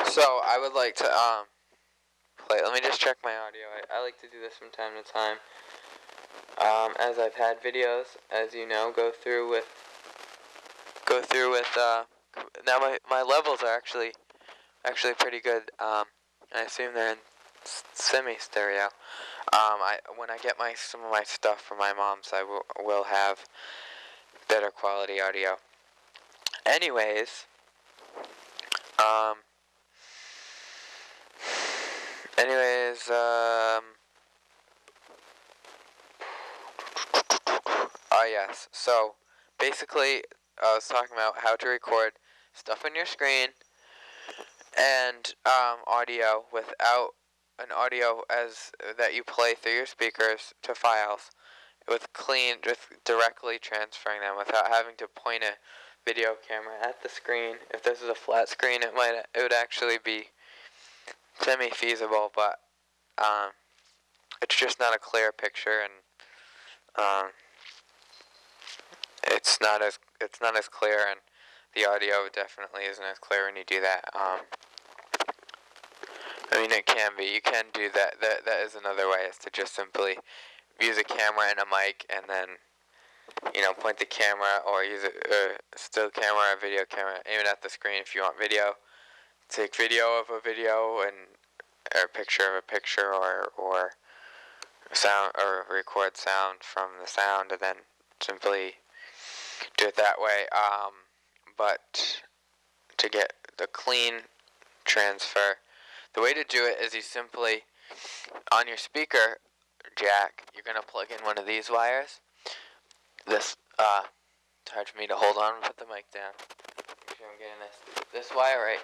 So I would like to play. Let me just check my audio. I like to do this from time to time. As I've had videos, as you know, go through with. Now my levels are actually pretty good. I assume they're in semi stereo. When I get some of my stuff from my mom's, I will have better quality audio. Anyways, yes. So, basically, I was talking about how to record stuff on your screen and audio without an audio as that you play through your speakers to files with directly transferring them without having to point a video camera at the screen. If this is a flat screen, it would actually be semi-feasible, but it's just not a clear picture, and it's not as clear, and the audio definitely isn't as clear when you do that. I mean, it can be. You can do that. That is another way, is to just simply use a camera and a mic, and then point the camera, or use a still camera or a video camera, aim it at the screen if you want video. Take video of a video or a picture of a picture, or sound, or record sound from the sound, and then simply do it that way. But to get the clean transfer, the way to do it is you simply, on your speaker jack, you're going to plug in one of these wires. It's hard for me to hold on and put the mic down. Make sure I'm getting this wire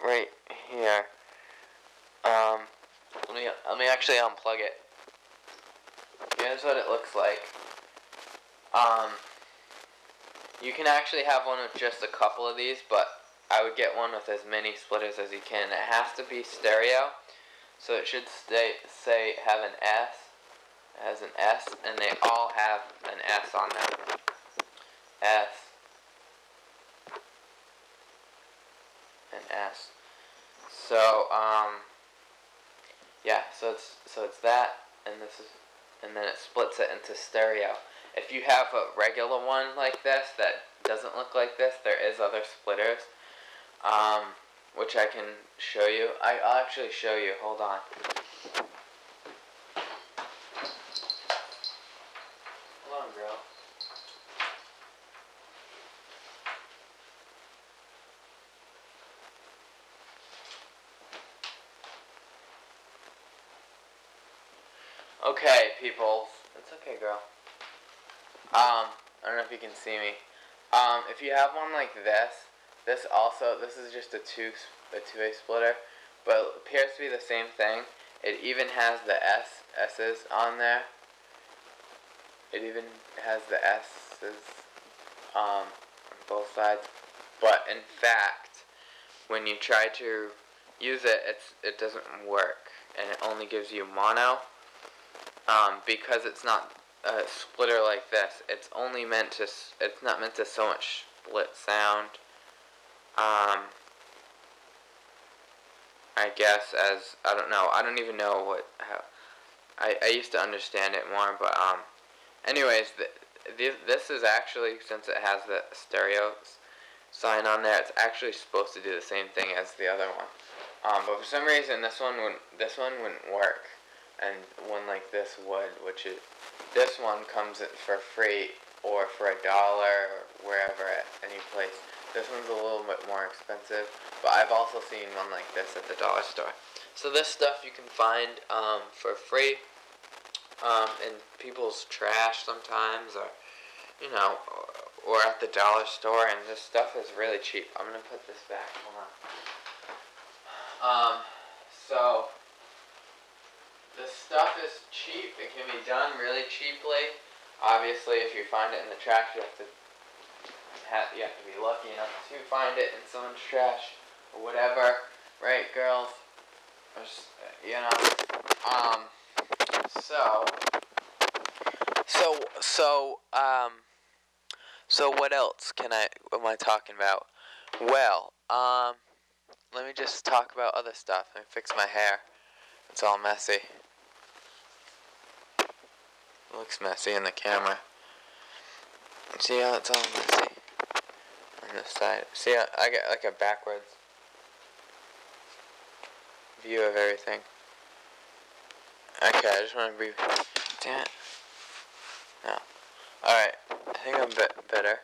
right here. Let me actually unplug it. Here's what it looks like. You can actually have one with just a couple of these, but I would get one with as many splitters as you can. It has to be stereo, so it should have an S. It has an S, and they all have an S on them. S and S. So yeah, so it's that, and then it splits it into stereo. If you have a regular one like this that doesn't look like this, there is other splitters, which I can show you. I'll actually show you. Hold on. Hold on, girl. Okay, people. It's okay, girl. I don't know if you can see me. If you have one like this is just a two-way splitter, but it appears to be the same thing. It even has the S's on there. It even has the S's on both sides. But in fact, when you try to use it, it doesn't work, and it only gives you mono. Because it's not a splitter like this, it's not meant to so much split sound. I guess, as I don't even know how I used to understand it more, but anyways, this is actually, since it has the stereo sign on there, it's actually supposed to do the same thing as the other one. But for some reason this one wouldn't work, and one like this would, this one comes for free or for $1 or wherever, at any place. This one's a little bit more expensive, but I've also seen one like this at the dollar store. So this stuff you can find for free in people's trash sometimes, or at the dollar store, and this stuff is really cheap. I'm gonna put this back. Hold on. So this stuff is cheap. It can be done really cheaply. Obviously, if you find it in the trash, you have to be lucky enough to find it in someone's trash or whatever, right, girls? So what else am I talking about? Well, let me just talk about other stuff. Let me fix my hair. It's all messy. It looks messy in the camera. See how it's all messy on this side? See how I get like a backwards view of everything. Okay, I just want to be... Damn it. No. Alright, I think I'm better.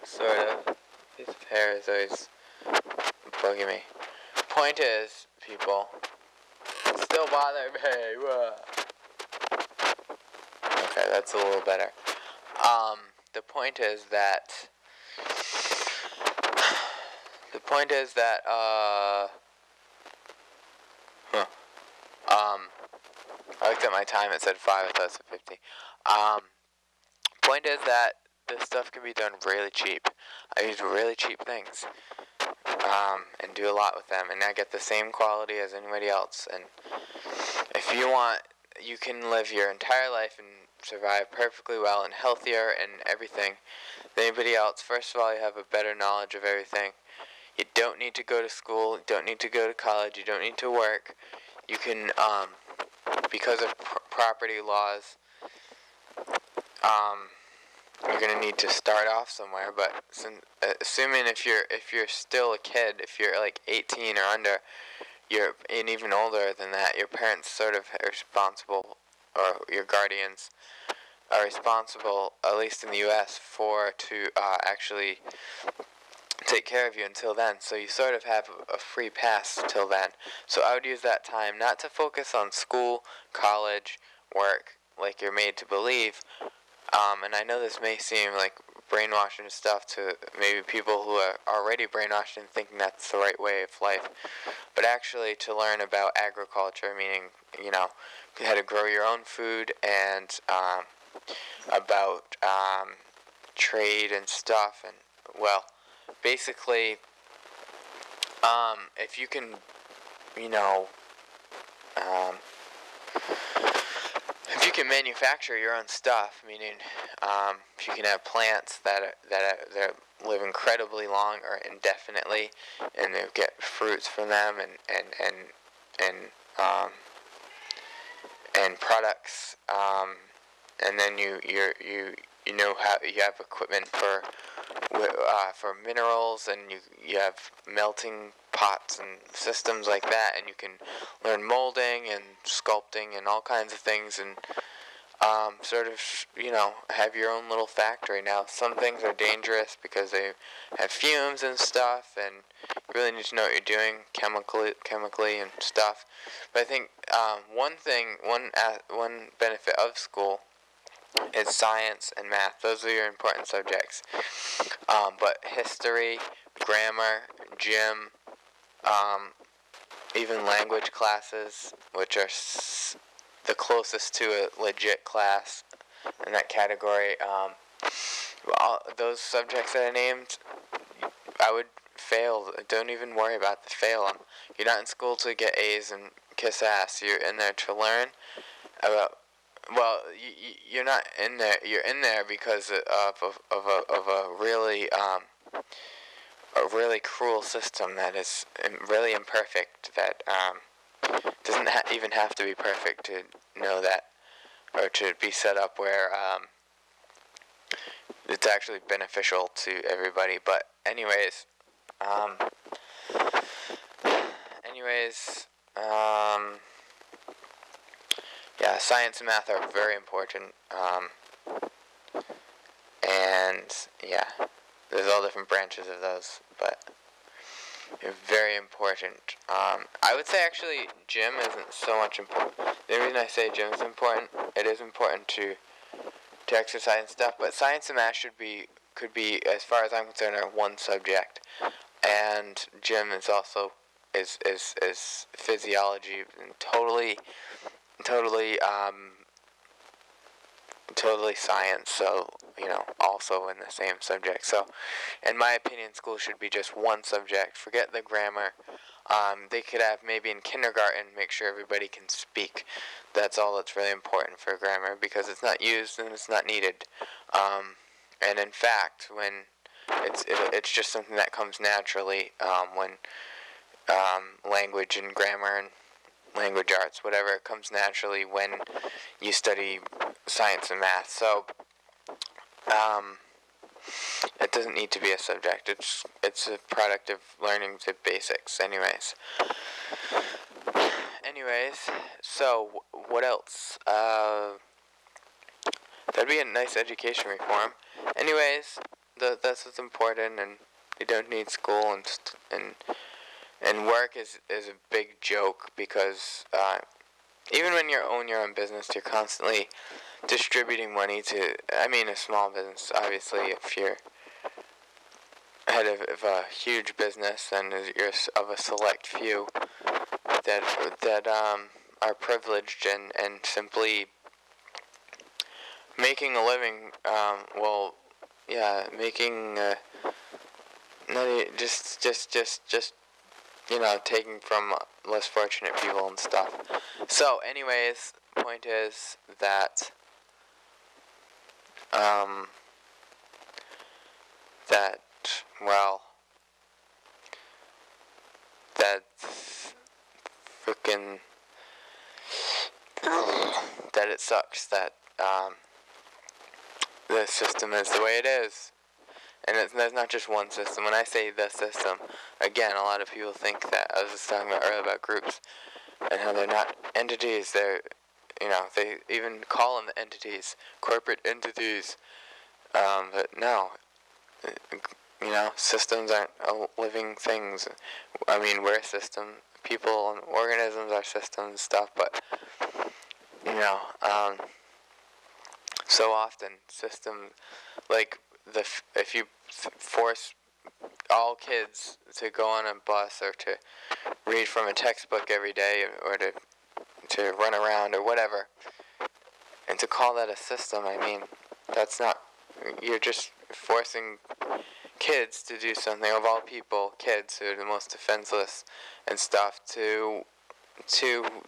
Sort of. Piece of hair is always bugging me. Point is, people, still bother me. Okay, that's a little better. The point is that I looked at my time, it said 5, I thought it said 50. Point is that this stuff can be done really cheap. I use really cheap things, and do a lot with them, and I get the same quality as anybody else. And if you want, you can live your entire life and survive perfectly well and healthier and everything than anybody else. First of all, you have a better knowledge of everything. You don't need to go to school, you don't need to go to college, you don't need to work. You can, because of property laws, you're gonna need to start off somewhere. But assuming if you're still a kid, if you're like 18 or under, and even older than that, your parents sort of are responsible, or your guardians are responsible, at least in the U.S., to actually take care of you until then. So you sort of have a free pass till then. So I would use that time not to focus on school, college, work, like you're made to believe. And I know this may seem like brainwashing stuff to maybe people who are already brainwashed and thinking that's the right way of life. But actually to learn about agriculture, meaning, how to grow your own food, and about trade and stuff. And, well, basically, if you can, if you can manufacture your own stuff, meaning if you can have plants that live incredibly long or indefinitely, and they get fruits from them, and products, and then you know how you have equipment for minerals, and you have melting pots and systems like that, and you can learn molding and sculpting and all kinds of things, and sort of, have your own little factory. Now, some things are dangerous because they have fumes and stuff, and you really need to know what you're doing chemically and stuff. But I think one benefit of school is science and math. Those are your important subjects. But history, grammar, gym, even language classes, which are the closest to a legit class in that category, those subjects that I named, I would fail. Don't even worry about the fail. You're not in school to get A's and kiss ass. You're in there to learn about. Well, you're not in there. You're in there because of a really cruel system that is really imperfect. That doesn't even have to be perfect to know that, or to be set up where it's actually beneficial to everybody. But anyways, yeah, science and math are very important, and yeah, there's all different branches of those, but they're very important. I would say actually gym isn't so much important. The reason I say gym is important, it is important to exercise and stuff, but science and math could be, as far as I'm concerned, are one subject, and gym is also is physiology, and totally science, so, also in the same subject. So, in my opinion, school should be just one subject. Forget the grammar. They could have, maybe in kindergarten, make sure everybody can speak. That's all that's really important for grammar, because it's not used and it's not needed. And in fact, when it's just something that comes naturally, when language and grammar and language arts, whatever comes naturally when you study science and math. So it doesn't need to be a subject. It's a product of learning the basics. Anyways, so what else? That'd be a nice education reform. Anyways, that's what's important, and you don't need school and work is a big joke because even when you own your own business, you're constantly distributing money to, a small business, obviously. If you're head of a huge business, then you're of a select few that are privileged and simply making a living. Making just taking from less fortunate people and stuff. So, anyways, point is that freaking that it sucks that the system is the way it is. And there's not just one system. When I say the system, again, a lot of people think that, I was just talking about earlier about groups, and how they're not entities, they even call them entities, corporate entities, but no, systems aren't living things. We're a system, people and organisms are systems and stuff, but, so often, systems, like, if you force all kids to go on a bus or to read from a textbook every day or to run around or whatever, and to call that a system, that's not, you're just forcing kids to do something, of all people, kids who are the most defenseless and stuff, to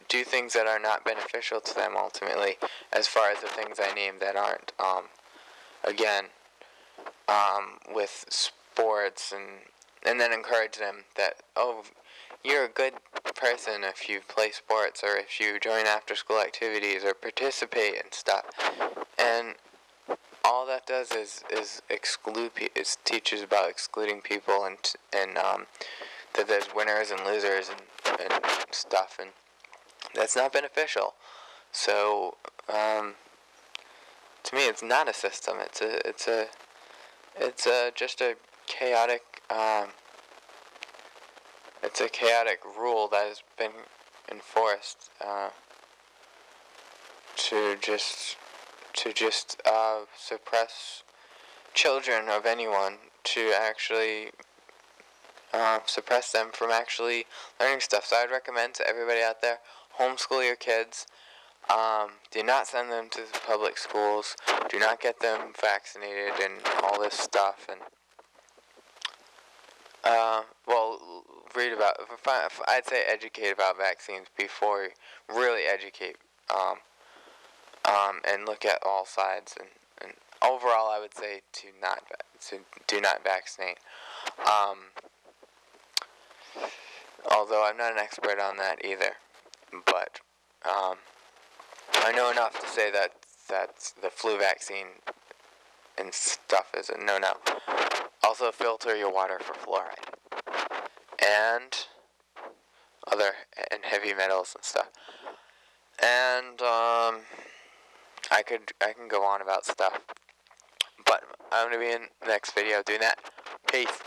do things that are not beneficial to them ultimately, as far as the things I named that aren't, with sports and then encourage them that, you're a good person if you play sports or if you join after school activities or participate and stuff. And all that does is exclude it teaches about excluding people and that there's winners and losers and stuff, and that's not beneficial. So to me, it's not a system. It's just a chaotic. It's a chaotic rule that has been enforced to just suppress children of anyone, to actually suppress them from actually learning stuff. So I'd recommend to everybody out there, homeschool your kids. Do not send them to the public schools. Do not get them vaccinated and all this stuff. And read about. I'd say educate about vaccines before you really educate. And look at all sides. And overall, I would say do not vaccinate. Although I'm not an expert on that either, but I know enough to say that the flu vaccine and stuff is a no-no. Also, filter your water for fluoride and heavy metals and stuff. And I can go on about stuff, but I'm gonna be in the next video doing that. Peace.